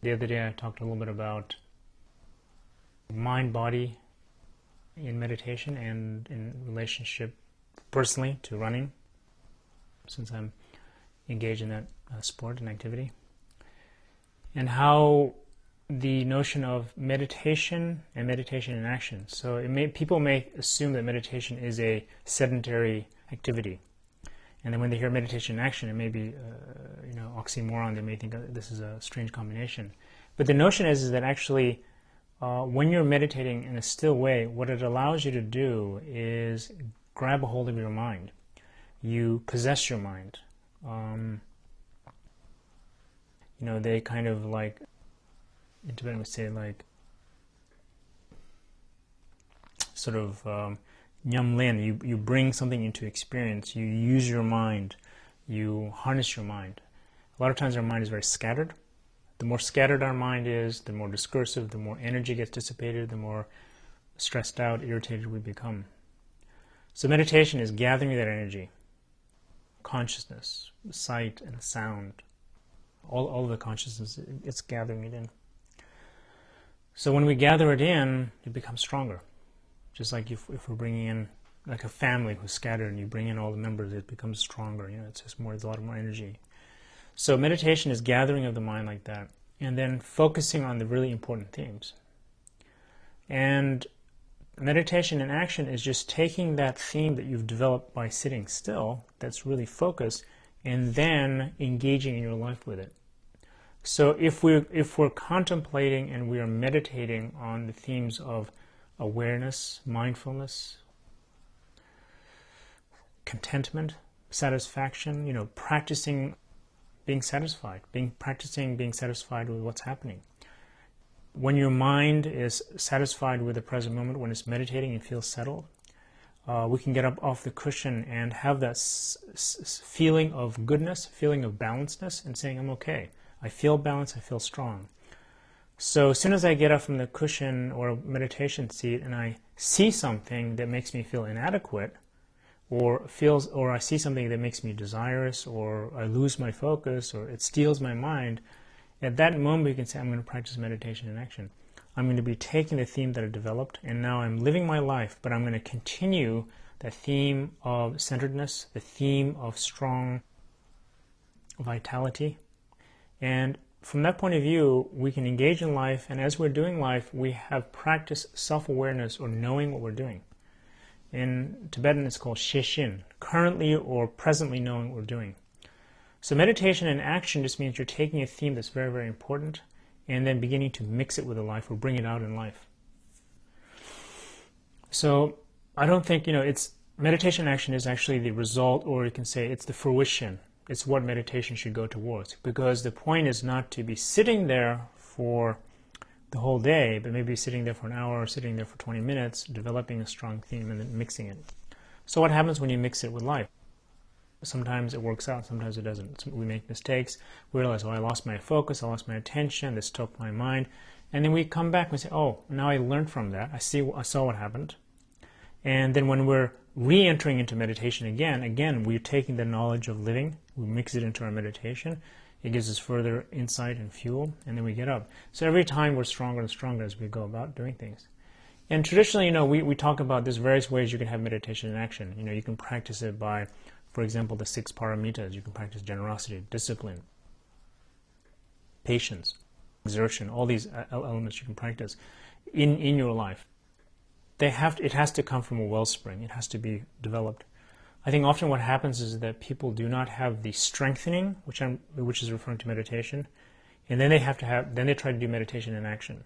The other day I talked a little bit about mind-body in meditation and in relationship personally to running, since I'm engaged in that sport and activity, and how the notion of meditation and meditation in action. So people may assume that meditation is a sedentary activity, and then when they hear meditation in action, it may be oxymoron. They may think this is a strange combination. But the notion is that actually when you're meditating in a still way, what it allows you to do is grab a hold of your mind. You possess your mind. They kind of like, in Tibetan we say like, sort of nyam len, you bring something into experience, you use your mind, you harness your mind. A lot of times our mind is very scattered. The more scattered our mind is, the more discursive, the more energy gets dissipated, the more stressed out, irritated we become. So meditation is gathering that energy, consciousness, sight and sound, all of the consciousness, it's gathering it in. So when we gather it in, it becomes stronger. Just like if we're bringing in like a family who's scattered and you bring in all the members, it becomes stronger. It's just there's a lot more energy. So meditation is gathering of the mind like that, and then focusing on the really important themes. And meditation in action is just taking that theme that you've developed by sitting still, that's really focused, and then engaging in your life with it. So if we're contemplating and we are meditating on the themes of awareness, mindfulness, contentment, satisfaction, practicing being satisfied, practicing being satisfied with what's happening. When your mind is satisfied with the present moment, when it's meditating and feels settled, we can get up off the cushion and have that feeling of goodness, feeling of balancedness, and saying, I'm okay. I feel balanced, I feel strong. So as soon as I get up from the cushion or meditation seat and I see something that makes me feel inadequate, or I see something that makes me desirous, or I lose my focus, or it steals my mind, at that moment you can say, I'm going to practice meditation in action. I'm going to be taking the theme that I developed, and now I'm living my life, but I'm going to continue the theme of centeredness, the theme of strong vitality. And from that point of view, we can engage in life, and as we're doing life, we have practiced self-awareness or knowing what we're doing. In Tibetan, it's called Sheshin, currently or presently knowing what we're doing. So meditation in action just means you're taking a theme that's very, very important and then beginning to mix it with a life or bring it out in life. So I don't think, meditation in action is actually the result, or you can say it's the fruition. It's what meditation should go towards, because the point is not to be sitting there for the whole day, but maybe sitting there for an hour or sitting there for 20 minutes, developing a strong theme and then mixing it. So what happens when you mix it with life? Sometimes it works out, sometimes it doesn't. We make mistakes, we realize, I lost my focus, I lost my attention, this took my mind, and then we come back and say, now I learned from that, I saw what happened. And then when we're re-entering into meditation again, we're taking the knowledge of living, we mix it into our meditation, it gives us further insight and fuel, and then we get up. So every time we're stronger and stronger as we go about doing things. And traditionally, we talk about there's various ways you can have meditation in action. You can practice it by, for example, the 6 paramitas. You can practice generosity, discipline, patience, exertion, all these elements you can practice in your life. It has to come from a wellspring. It has to be developed. I think often what happens is that people do not have the strengthening, which is referring to meditation, and then they try to do meditation in action.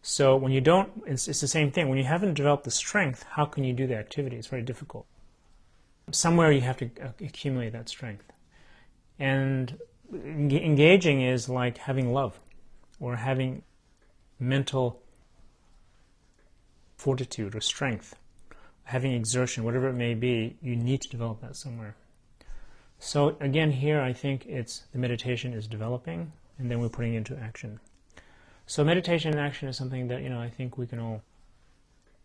So when you don't, it's the same thing. When you haven't developed the strength, how can you do the activity? It's very difficult. Somewhere you have to accumulate that strength. And engaging is like having love or having mental fortitude or strength, having exertion, whatever it may be, you need to develop that somewhere. So again, here I think the meditation is developing, and then we're putting it into action. So meditation in action is something that I think we're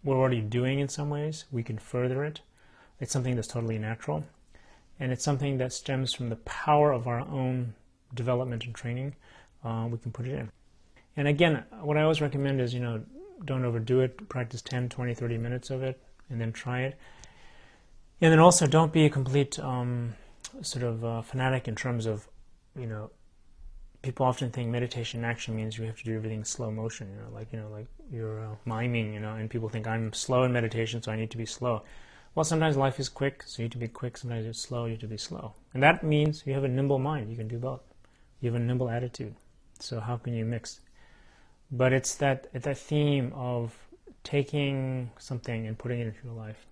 already doing in some ways. We can further it. It's something that's totally natural, and it's something that stems from the power of our own development and training. we can put it in. And again, what I always recommend is, don't overdo it. Practice 10, 20, 30 minutes of it, and then try it. And then also, don't be a complete fanatic in terms of, people often think meditation action means you have to do everything in slow motion, like you're miming, and people think I'm slow in meditation, so I need to be slow. Well, sometimes life is quick, so you need to be quick. Sometimes it's slow, you need to be slow. And that means you have a nimble mind. You can do both. You have a nimble attitude. So how can you mix? But it's that theme of taking something and putting it into your life.